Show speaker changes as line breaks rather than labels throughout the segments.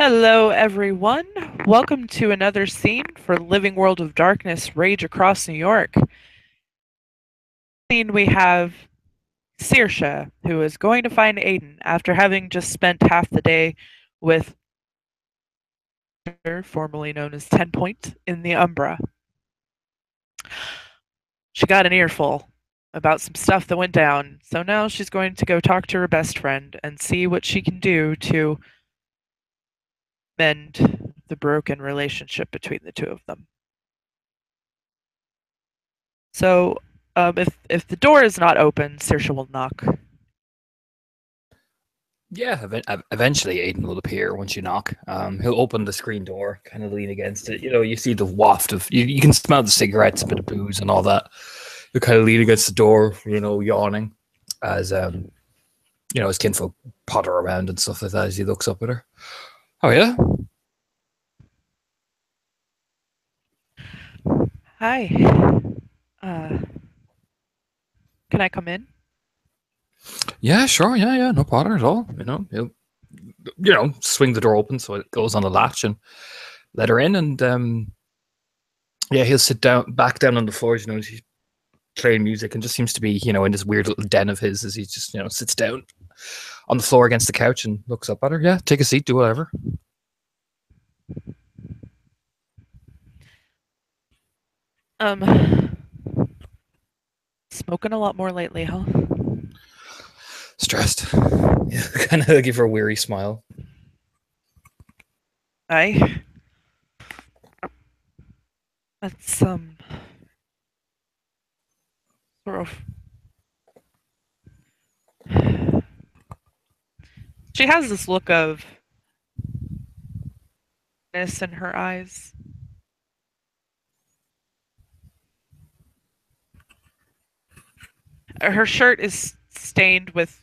Hello, everyone. Welcome to another scene for Living World of Darkness Rage Across New York. Scene we have Saoirse, who is going to find Aedan after having just spent half the day with her, formerly known as 10 Point, in the Umbra. She got an earful about some stuff that went down, so now she's going to go talk to her best friend and see what she can do to mend the broken relationship between the two of them. So, if the door is not open, Saoirse will knock.
Yeah, eventually Aiden will appear once you knock. He'll open the screen door, kind of lean against it. You see the waft of you can smell the cigarettes, a bit of booze, and all that. He'll kind of lean against the door, yawning as his kinfolk potter around and stuff like that as he looks up at her. Oh yeah,
Hi. Uh, can I come in?
yeah, sure, yeah, no potter at all. He'll swing the door open so it goes on the latch and let her in, and yeah, he'll sit back down on the floor. He's playing music and just seems to be, in this weird little den of his as he just, sits down on the floor against the couch and looks up at her. Yeah, take a seat, do whatever.
Um, Smoking a lot more lately, huh?
Stressed. Yeah, kind of give her a weary smile.
I. That's sort of. She has this look of ness in her eyes. Her shirt is stained with,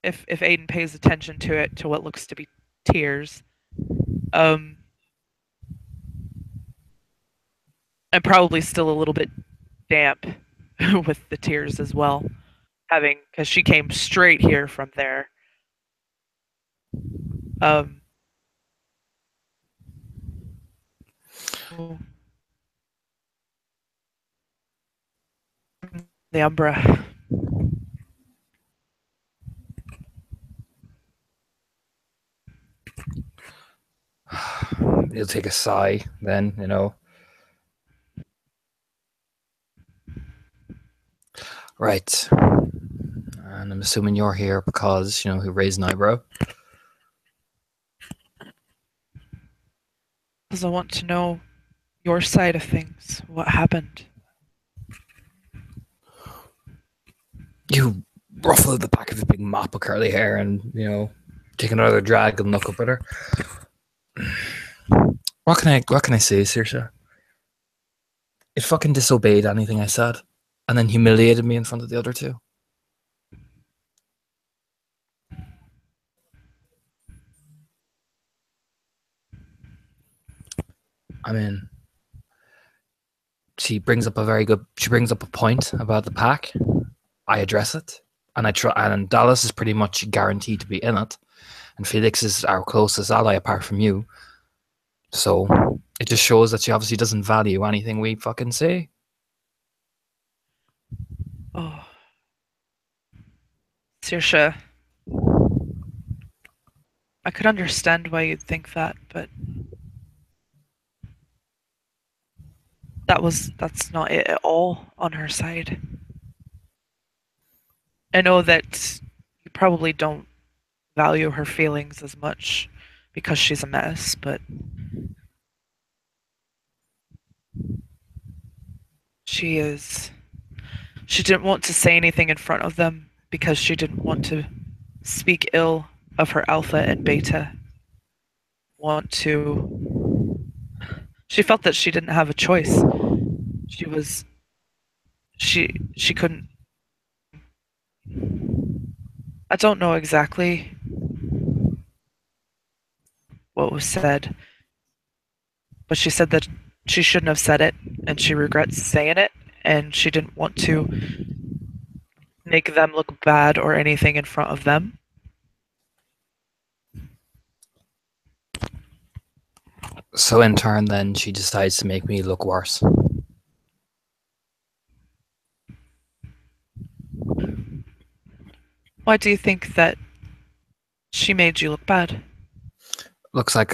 if Aiden pays attention to it, to what looks to be tears. And probably still a little bit damp with the tears as well, because she came straight here from there. Um, the Umbra.
He'll take a sigh then. Right. And I'm assuming you're here because, he raised an eyebrow.
Because I want to know your side of things. What happened?
You ruffle the back of his big mop of curly hair and, take another drag and look up at her. What can I say, Saoirse? It fucking disobeyed anything I said, and then humiliated me in front of the other two. I mean, she brings up a point about the pack. I address it, and I try. And Dallas is pretty much guaranteed to be in it, and Felix is our closest ally apart from you. So it just shows that she obviously doesn't value anything we fucking say.
Oh, Saoirse, I could understand why you'd think that, but that's not it at all on her side. I know that you probably don't value her feelings as much because she's a mess, but she is. She didn't want to say anything in front of them because she didn't want to speak ill of her alpha and beta. Want to. She felt that she didn't have a choice. She was. She couldn't. I don't know exactly what was said, but she said that she shouldn't have said it and she regrets saying it and she didn't want to make them look bad or anything in front of them.
So in turn, then she decides to make me look worse.
Why do you think that she made you look bad?
Looks like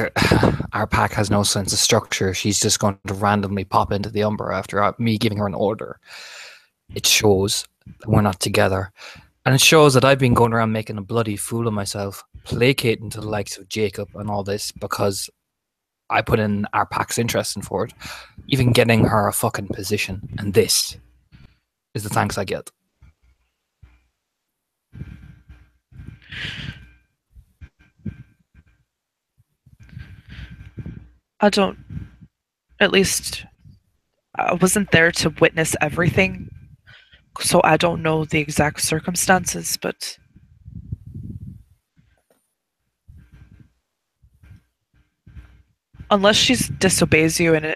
our pack has no sense of structure. She's just going to randomly pop into the Umbra after me giving her an order. It shows that we're not together. And it shows that I've been going around making a bloody fool of myself, placating to the likes of Jacob and all this because I put in our pack's interest in for it, even getting her a fucking position. And this is the thanks I get.
I don't, at least, I wasn't there to witness everything, so I don't know the exact circumstances, but unless she disobeys you in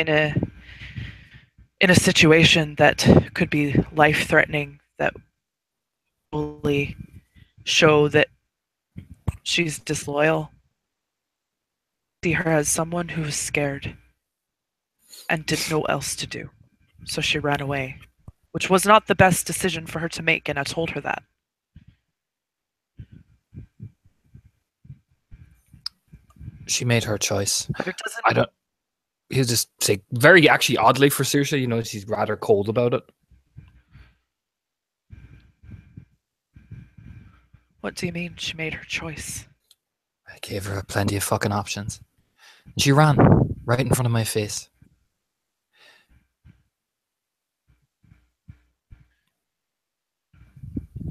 a situation that could be life threatening, that will show that she's disloyal. See her as someone who was scared and didn't know what else to do, so she ran away, which was not the best decision for her to make, and I told her that.
She made her choice.
But it doesn't.
I don't. He'll just say very actually oddly for Saoirse, you know, she's rather cold about it.
What do you mean she made her choice?
I gave her plenty of fucking options. She ran right in front of my face.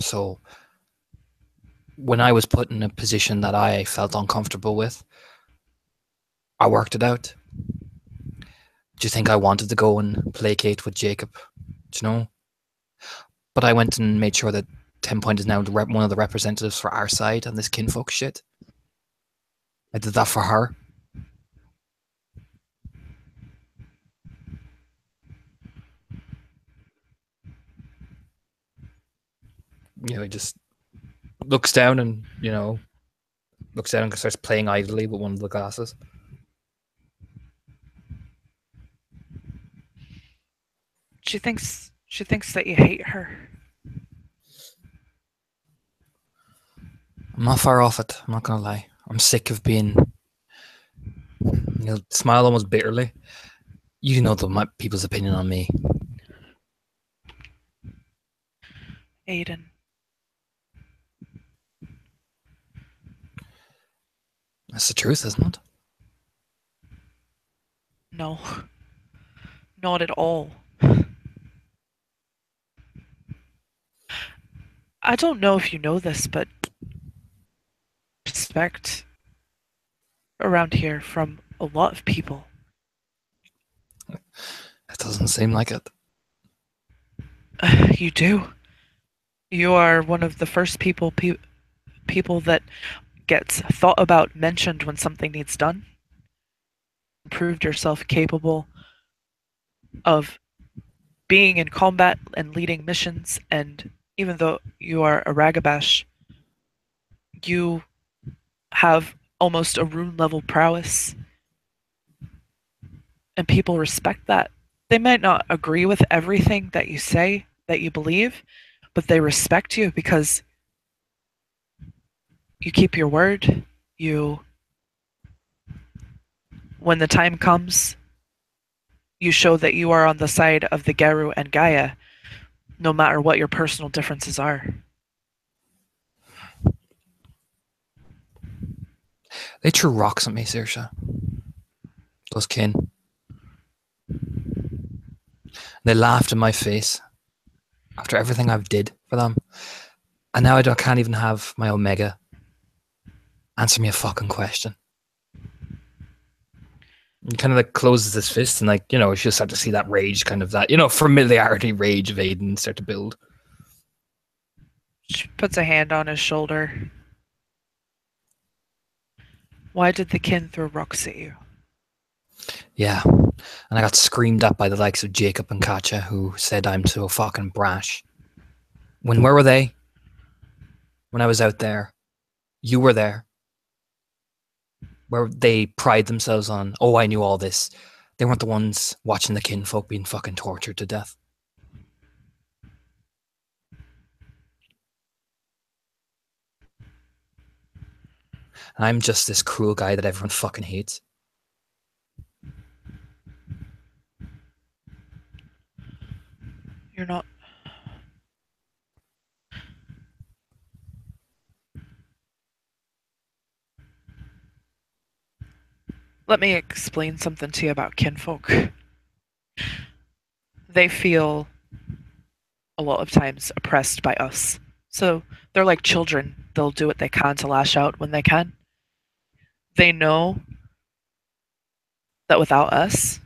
So when I was put in a position that I felt uncomfortable with, I worked it out. Do you think I wanted to go and placate with Jacob? Do you know? But I went and made sure that 10 Point is now one of the representatives for our side on this kinfolk shit. I did that for her. You know, he just looks down and, you know, looks down and starts playing idly with one of the glasses.
She thinks that you hate her.
I'm not far off it. I'm not gonna lie. I'm sick of being. He'll smile almost bitterly. You know people's opinion on me.
Aedan.
That's the truth, isn't it?
No. Not at all. I don't know if you know this, but respect around here from a lot of people.
It doesn't seem like it.
You do. You are one of the first people that gets thought about, mentioned when something needs done. Proved yourself capable of being in combat and leading missions, and even though you are a Ragabash, you have almost a rune level prowess, and people respect that. They might not agree with everything that you say, that you believe, but they respect you because you keep your word. When the time comes, you show that you are on the side of the Geru and Gaia, no matter what your personal differences are.
They threw rocks at me, Saoirse. Those kin. They laughed in my face after everything I've did for them. And now I can't even have my Omega answer me a fucking question. He kind of like closes his fist and like, you know, she'll start to see that rage, kind of that, you know, familiarity rage of Aedan start to build.
She puts a hand on his shoulder. Why did the kin throw rocks at you?
Yeah. And I got screamed at by the likes of Jacob and Katja, who said I'm so fucking brash. Where were they? When I was out there. You were there. where they pride themselves on, oh, I knew all this. They weren't the ones watching the kinfolk being fucking tortured to death. And I'm just this cruel guy that everyone fucking hates.
You're not. Let me explain something to you about kinfolk. They feel a lot of times oppressed by us. So they're like children. They'll do what they can to lash out when they can. They know that without us,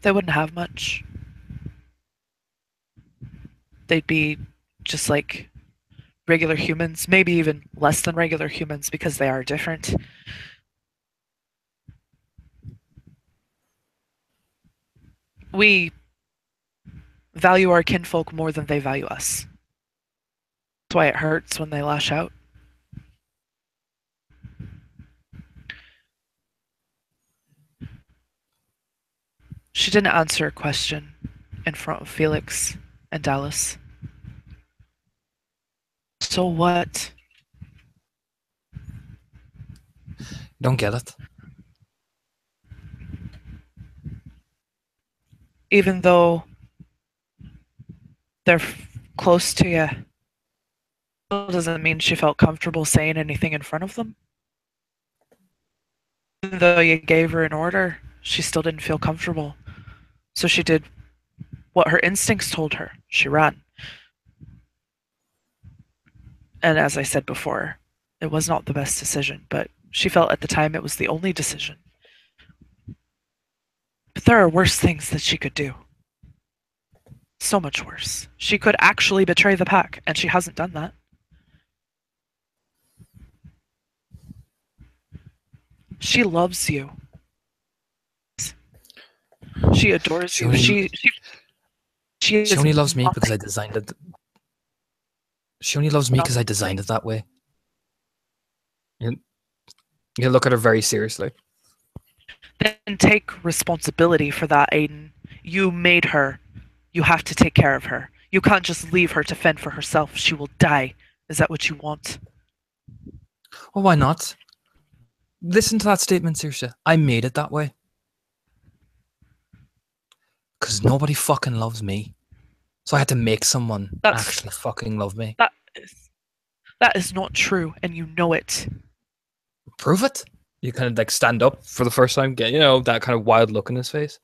they wouldn't have much. They'd be just like regular humans, maybe even less than regular humans because they are different. We value our kinfolk more than they value us. That's why it hurts when they lash out. She didn't answer a question in front of Felix and Dallas. So what?
Don't get it.
Even though they're close to you, doesn't mean she felt comfortable saying anything in front of them. Even though you gave her an order, she still didn't feel comfortable. So she did what her instincts told her. She ran. And as I said before, it was not the best decision, but she felt at the time it was the only decision. But there are worse things that she could do. So much worse. She could actually betray the pack, and she hasn't done that. She loves you. She adores you.
She only loves me because I designed it. She only loves me because I designed it that way. You look at her very seriously.
Then take responsibility for that, Aedan. You made her. You have to take care of her. You can't just leave her to fend for herself. She will die. Is that what you want?
Well, why not? Listen to that statement, Saoirse. I made it that way. Because nobody fucking loves me. So I had to make someone actually fucking love me.
That is not true, and you know it.
Prove it. You kind of like stand up for the first time, get, you know, that kind of wild look in his face.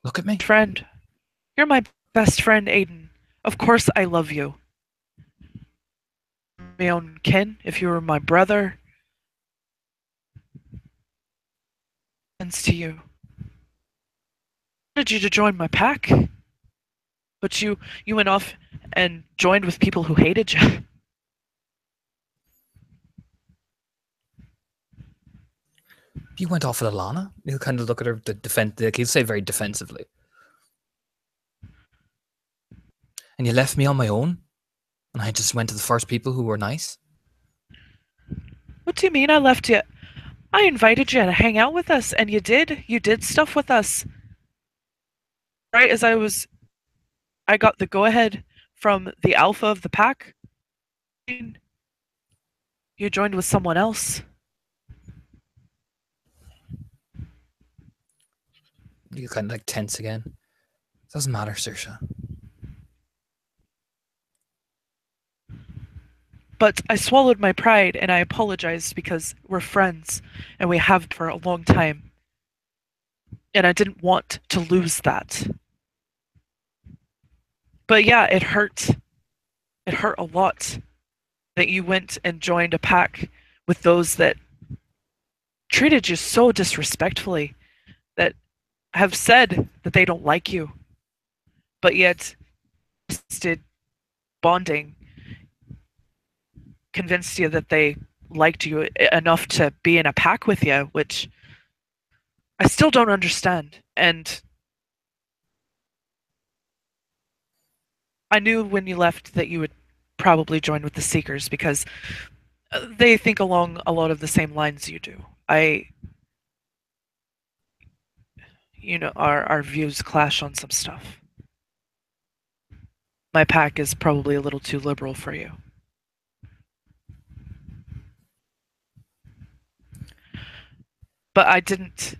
Look at me.
Friend. You're my best friend, Aedan. Of course I love you. My own kin, if you were my brother. Thanks to you. I wanted you to join my pack. But you went off and joined with people who hated you.
You went off with Alana? He'll kind of look at her, he'll say very defensively. And you left me on my own? And I just went to the first people who were nice?
What do you mean I left you? I invited you to hang out with us, and you did. You did stuff with us. Right as I got the go-ahead from the alpha of the pack. You joined with someone else.
You kind of like tense again. Doesn't matter, Saoirse.
But I swallowed my pride and I apologized because we're friends and we have for a long time. And I didn't want to lose that. But yeah, it hurt. It hurt a lot that you went and joined a pack with those that treated you so disrespectfully, that have said that they don't like you, but yet did bonding, convinced you that they liked you enough to be in a pack with you, which I still don't understand. And I knew when you left that you would probably join with the Seekers because they think along a lot of the same lines you do. Our views clash on some stuff. My pack is probably a little too liberal for you. But I didn't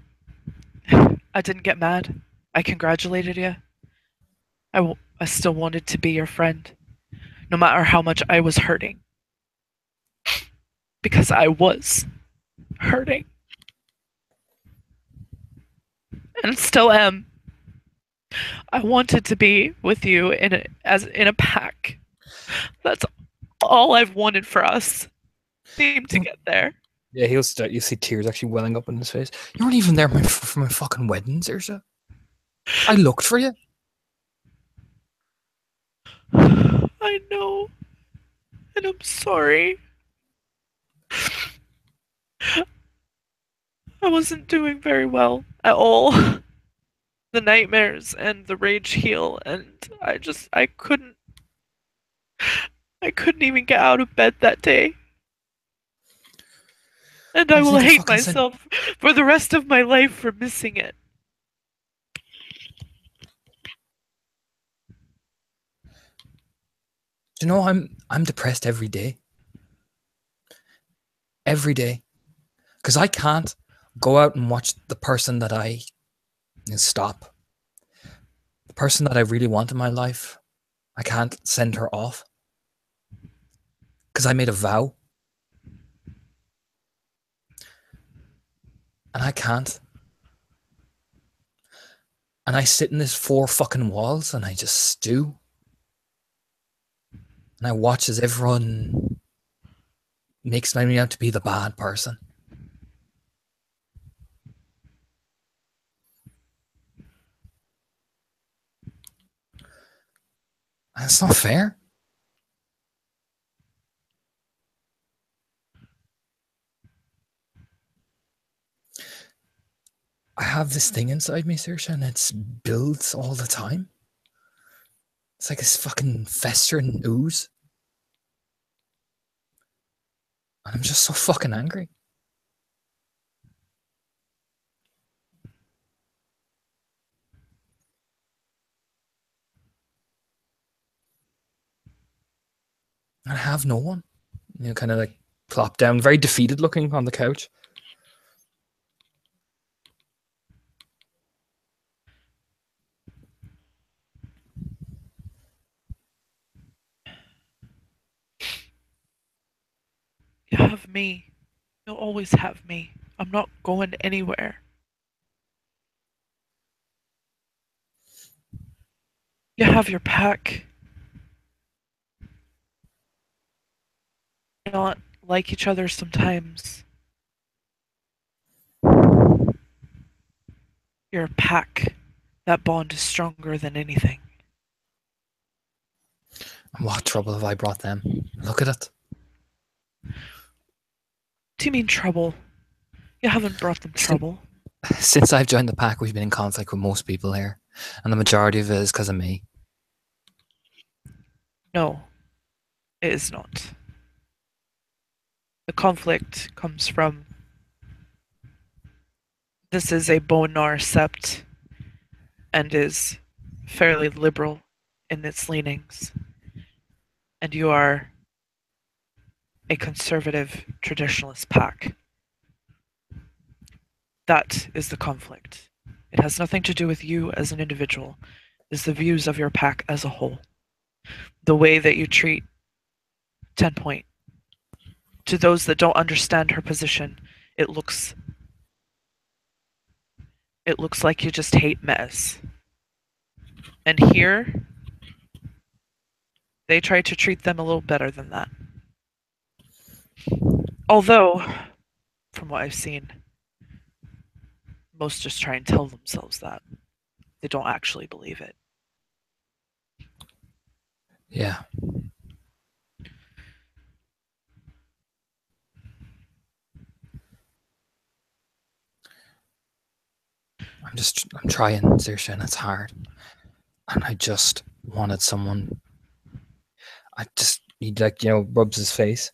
get mad. I congratulated you. I still wanted to be your friend, no matter how much I was hurting. Because I was hurting. And still am. I wanted to be with you in a pack. That's all I've wanted for us. Seem to get there.
Yeah, he'll start. You see tears actually welling up in his face. You weren't even there for my fucking wedding, Saoirse. I looked for you.
I know. And I'm sorry. I wasn't doing very well at all. The nightmares and the rage heal, and I couldn't even get out of bed that day. And I
You
will
think I
hate
fucking said?
myself for the rest of my life for missing it.
Do you know I'm depressed every day, because I can't go out and watch the person that I stop, the person that I really want in my life. I can't send her off because I made a vow, and I can't. And I sit in this four fucking walls and I just stew. And I watch as everyone makes me out to be the bad person. And it's not fair. I have this thing inside me, Saoirse, and it builds all the time. It's like this fucking festering ooze. And I'm just so fucking angry. And I have no one. Kind of like plopped down, very defeated looking on the couch.
You have me. You'll always have me. I'm not going anywhere. You have your pack. Not like each other sometimes. You're a pack. That bond is stronger than anything.
And what trouble have I brought them? Look at it.
Do you mean trouble? You haven't brought them trouble.
Since I've joined the pack, we've been in conflict with most people here. And the majority of it is because of me.
No, it is not. The conflict comes from this is a Bonar sept and is fairly liberal in its leanings. And you are a conservative traditionalist pack. That is the conflict. It has nothing to do with you as an individual. It's the views of your pack as a whole. The way that you treat 10 Point. To those that don't understand her position, it looks like you just hate Mez. And here, they try to treat them a little better than that. Although, from what I've seen, most just try and tell themselves that. They don't actually believe it.
Yeah. I'm trying, Saoirse, and it's hard. And I just wanted someone he rubs his face.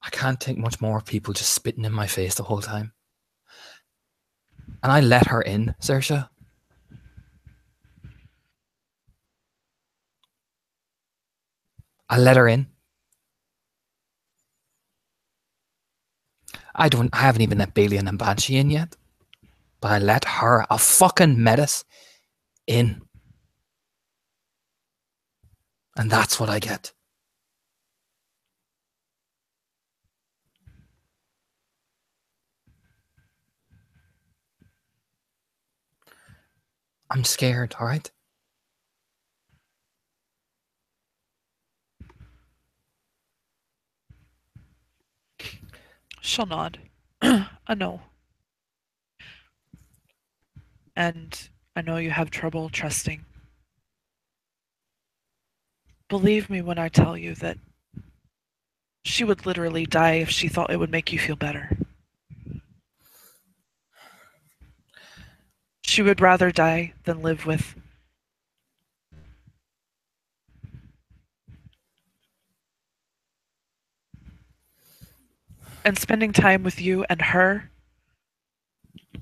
I can't take much more of people just spitting in my face the whole time. And I let her in, Saoirse. I let her in. I haven't even let Bailey and Banshee in yet. But I let her, a fucking menace, in. And that's what I get. I'm scared, alright?
She'll nod. I know. And I know you have trouble trusting. Believe me when I tell you that she would literally die if she thought it would make you feel better. She would rather die than live with. And spending time with you and her,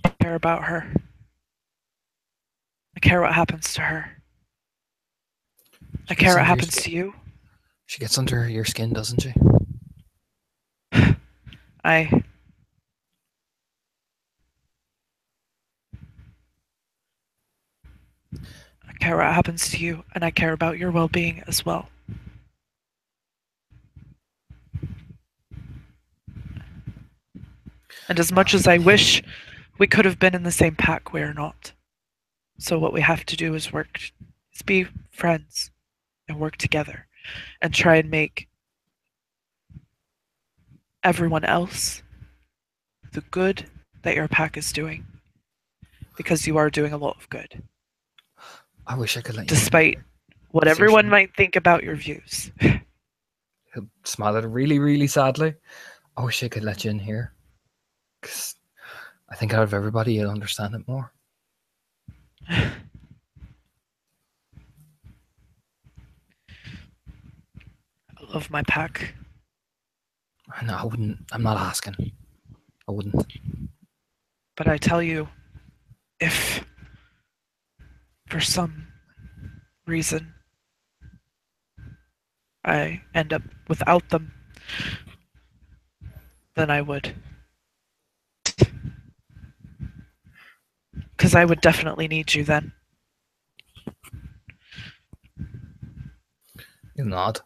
I care about her. I care what happens to her. I care what happens to you.
She gets under your skin, doesn't she?
I care what happens to you, and I care about your well-being as well. And as much as I wish we could have been in the same pack, we're not. So what we have to do is be friends and work together and try and make everyone else the good that your pack is doing. Because you are doing a lot of good.
I wish I could let you
Despite what everyone might think about your views.
He'll smile at her really, really sadly. I wish I could let you in here. Because I think out of everybody, you'll understand it more.
I love my pack.
No, I wouldn't. I'm not asking. I wouldn't.
But I tell you, if for some reason I end up without them, then I would. Because I would definitely need you then.
You nod.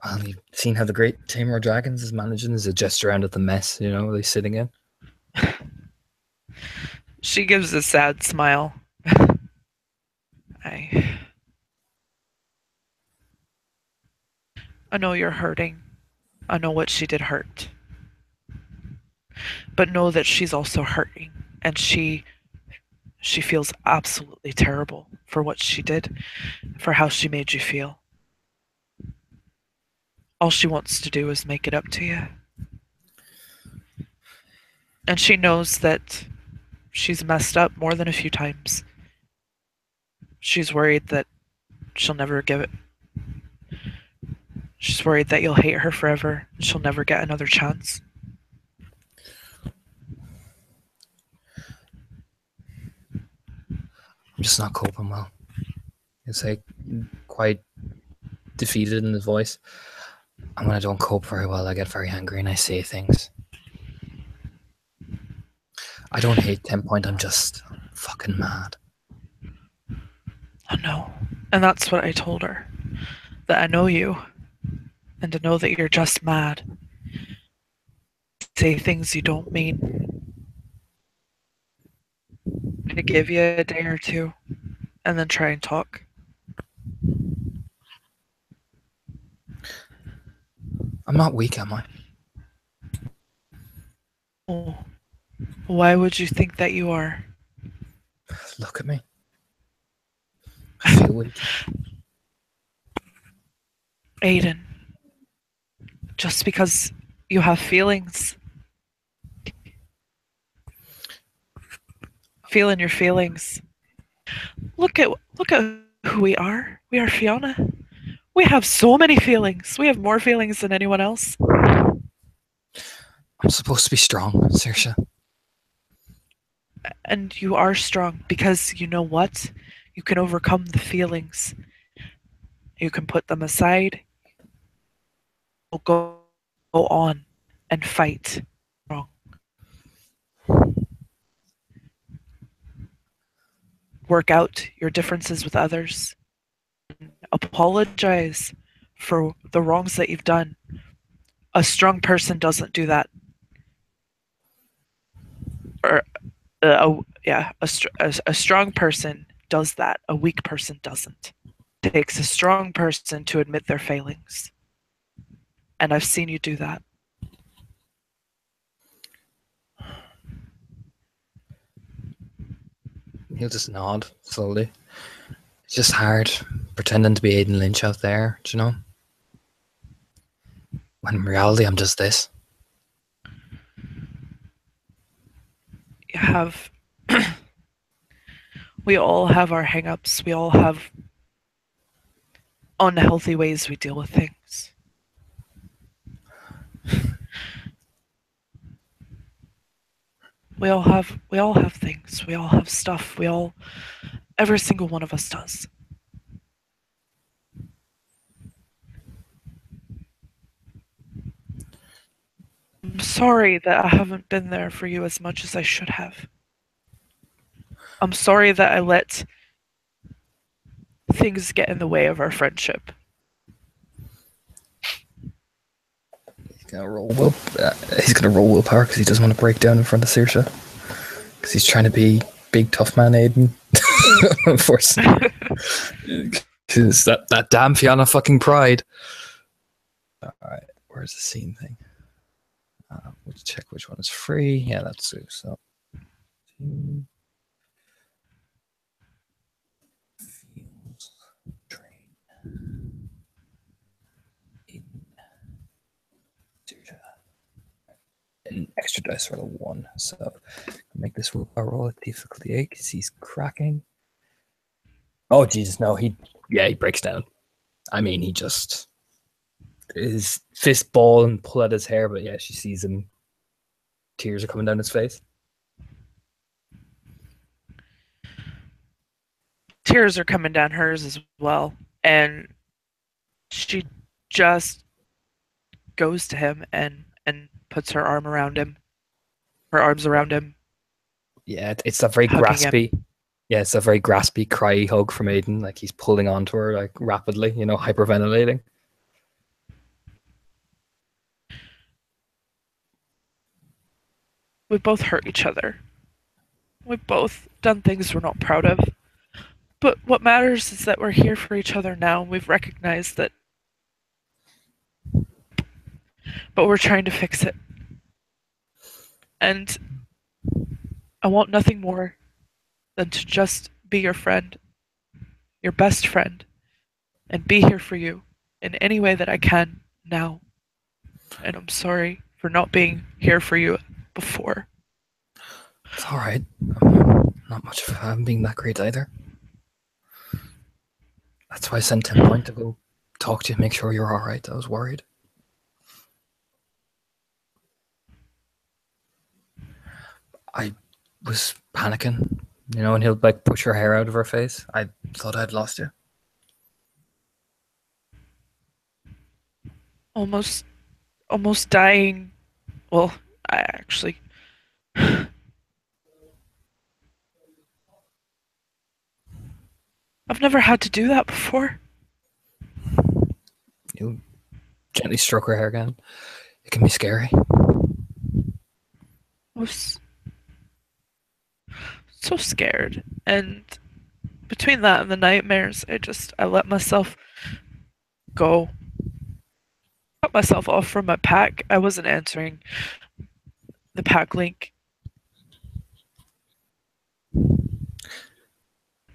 Well, you've seen how the Great Tamer of Dragons is managing as a gesture around at the mess, they're sitting in.
She gives a sad smile. I know you're hurting. I know what she did hurt. But know that she's also hurting, and she feels absolutely terrible for what she did, for how she made you feel. All she wants to do is make it up to you. And she knows that she's messed up more than a few times. She's worried that she'll never give it. She's worried that you'll hate her forever and she'll never get another chance.
I'm just not coping well. It's like quite defeated in his voice. And when I don't cope very well, I get very angry and I say things. I don't hate 10 Point, I'm just fucking mad.
I know. And that's what I told her. That I know you. And to know that you're just mad. Say things you don't mean. To give you a day or two. And then try and talk.
I'm not weak, am I?
Oh. Why would you think that you are?
Look at me. I feel weak.
Aedan. Just because you have feelings. Feeling your feelings. Look at who we are. We are Fiona. We have so many feelings. We have more feelings than anyone else.
I'm supposed to be strong, Saoirse.
And you are strong because you know what? You can overcome the feelings. You can put them aside. You'll go on and fight. Wrong. Work out your differences with others. Apologize for the wrongs that you've done. A strong person doesn't do that. Or a strong person does that. A weak person doesn't. It takes a strong person to admit their failings. And I've seen you do that.
He'll just nod slowly. It's just hard pretending to be Aedan Lynch out there, do you know? When in reality, I'm just this.
You have. We all have our hang-ups. We all have unhealthy ways we deal with things. We all have things. We all have stuff. Every single one of us does. I'm sorry that I haven't been there for you as much as I should have. I'm sorry that I let things get in the way of our friendship.
He's gonna roll willpower because he doesn't want to break down in front of Saoirse. Because he's trying to be big tough man Aedan. Unfortunately. Because that damn Fiona fucking pride. Alright, where's the scene thing? We'll check which one is free. Yeah, that's it. So an extra dice roll of 1. So I'll make this roll a difficulty 8 because he's cracking. Oh Jesus, no, he breaks down. I mean, he just his fist ball and pull at his hair, but yeah, she sees him. Tears are coming down his face.
Tears are coming down hers as well, and she just goes to him and puts her arms around him.
Yeah, it's a very graspy. Him. Yeah, it's a very graspy, cryy hug from Aedan. Like he's pulling onto her like rapidly, hyperventilating.
We both hurt each other. We've both done things we're not proud of. But what matters is that we're here for each other now. We've recognized that. But we're trying to fix it. And I want nothing more than to just be your friend, your best friend, and be here for you in any way that I can now. And I'm sorry for not being here for you before.
It's alright. Not much of a being that great either. That's why I sent 10 Point to go talk to you, make sure you're alright. I was worried. I was panicking, and he'll like push her hair out of her face. I thought I'd lost you.
Almost dying. Well, I actually. I've never had to do that before.
You gently stroke her hair again. It can be scary.
I was so scared, and between that and the nightmares, I let myself go. Cut myself off from my pack. I wasn't answering the pack link.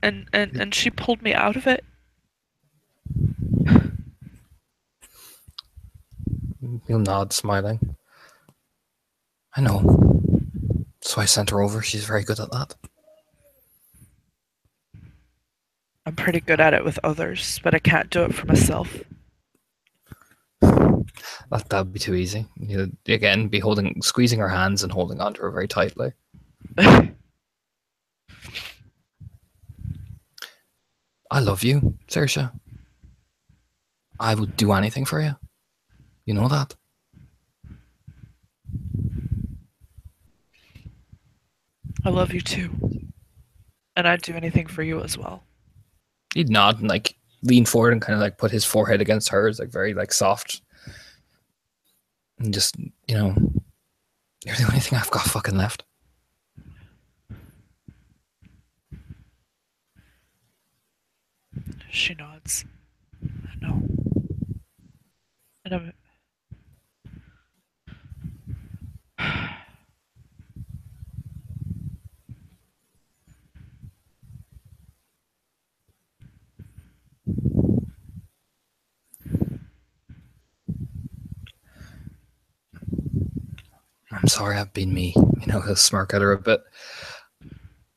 And she pulled me out of it.
He'll nod, smiling. I know. So I sent her over. She's very good at that.
I'm pretty good at it with others, but I can't do it for myself.
That'd be too easy. You'd again be squeezing her hands and holding onto her very tightly. I love you, Saoirse. I would do anything for you. You know that.
I love you too. And I'd do anything for you as well.
He'd nod and like lean forward and kind of like put his forehead against hers, like very like soft, and just you're the only thing I've got fucking left.
She nods. I know. And
I'm sorry, I've been me. He'll smirk at her a bit.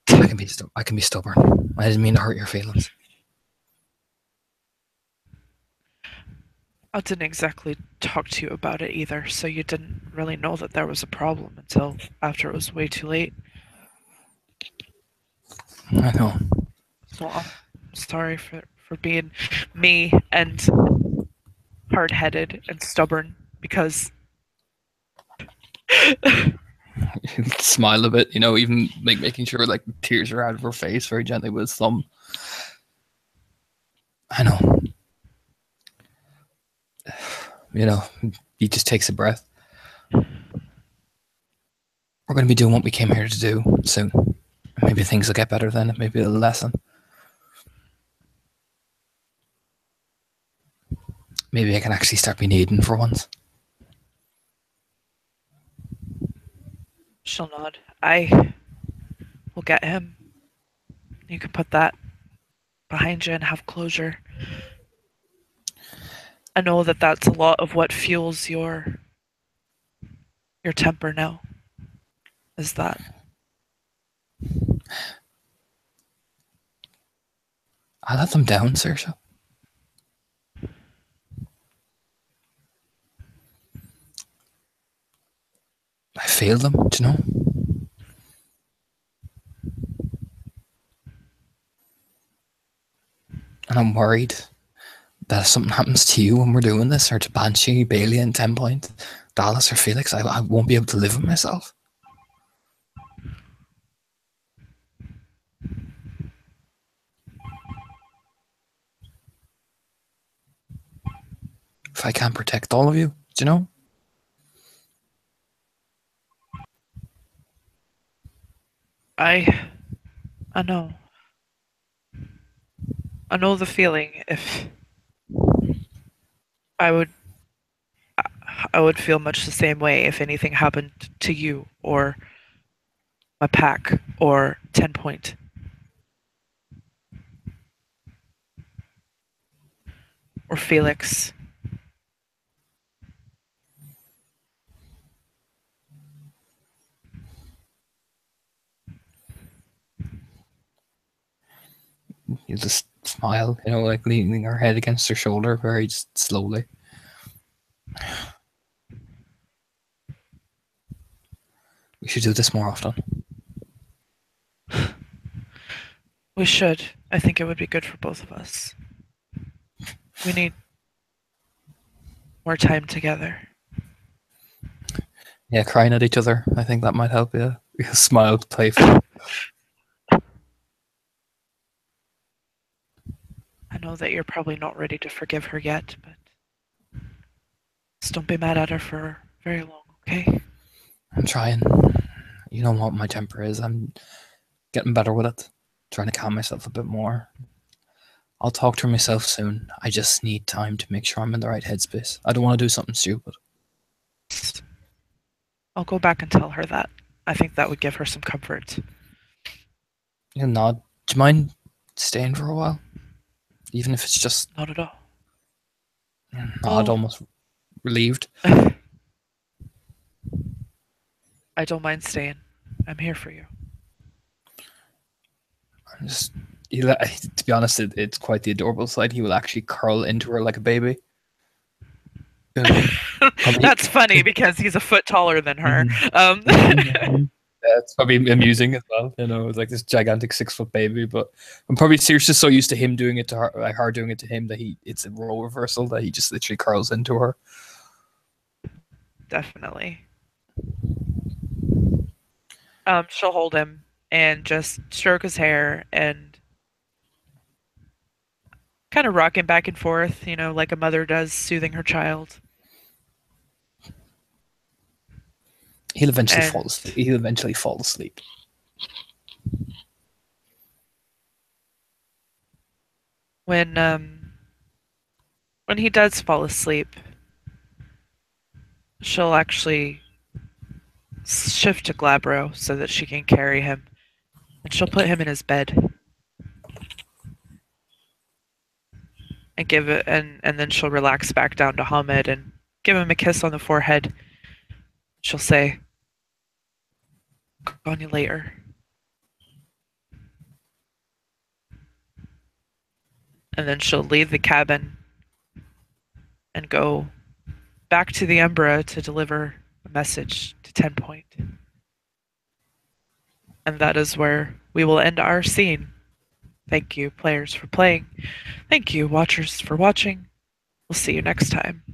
I can be stubborn. I didn't mean to hurt your feelings.
I didn't exactly talk to you about it either, so you didn't really know that there was a problem until after it was way too late.
I know.
So I'm sorry for being me and hard-headed and stubborn because
He'll smile a bit, even making sure like tears are out of her face very gently with his thumb. I know. He just takes a breath. We're going to be doing what we came here to do soon. Maybe things will get better then. Maybe it'll lessen. Maybe I can actually start being Aedan for once.
she'll nod. I will get him. You can put that behind you and have closure. I know that that's a lot of what fuels your temper now. Is that
I let them down, Saoirse. I failed them, do you know? And I'm worried that if something happens to you when we're doing this, or to Banshee, Bailey, and 10 Point, Dallas, or Felix, I won't be able to live with myself. If I can't protect all of you, do you know?
I know. I know the feeling. If I would I would feel much the same way if anything happened to you or my pack or 10 Point. Or Felix.
You just smile, like leaning her head against her shoulder very just slowly. We should do this more often.
We should. I think it would be good for both of us. We need more time together.
Yeah, crying at each other. I think that might help, yeah. Smile playfully.
I know that you're probably not ready to forgive her yet, but just don't be mad at her for very long, okay?
I'm trying. You know what my temper is. I'm getting better with it. Trying to calm myself a bit more. I'll talk to her myself soon. I just need time to make sure I'm in the right headspace. I don't want to do something stupid.
I'll go back and tell her that. I think that would give her some comfort.
You'll nod. Do you mind staying for a while? Even if it's just
Not at all.
nod, almost relieved.
I don't mind staying. I'm here for you.
I'm just, To be honest, it's quite the adorable sight. He will actually curl into her like a baby. Probably.
That's funny because he's a foot taller than her.
Mhm. Yeah, it's probably amusing as well. It's like this gigantic 6 foot baby. But I'm probably Sirius just so used to him doing it to her, like her doing it to him, that it's a role reversal that he just literally curls into her.
Definitely. She'll hold him and just stroke his hair and kind of rock him back and forth, like a mother does, soothing her child.
He'll eventually
And
fall asleep. He'll eventually fall asleep.
when he does fall asleep, she'll actually shift to Glabro so that she can carry him, and she'll put him in his bed and give it, and then she'll relax back down to Hamid and give him a kiss on the forehead. She'll say, "On you later." And then she'll leave the cabin and go back to the Umbra to deliver a message to 10 Point. And that is where we will end our scene. Thank you, players, for playing. Thank you, watchers, for watching. We'll see you next time.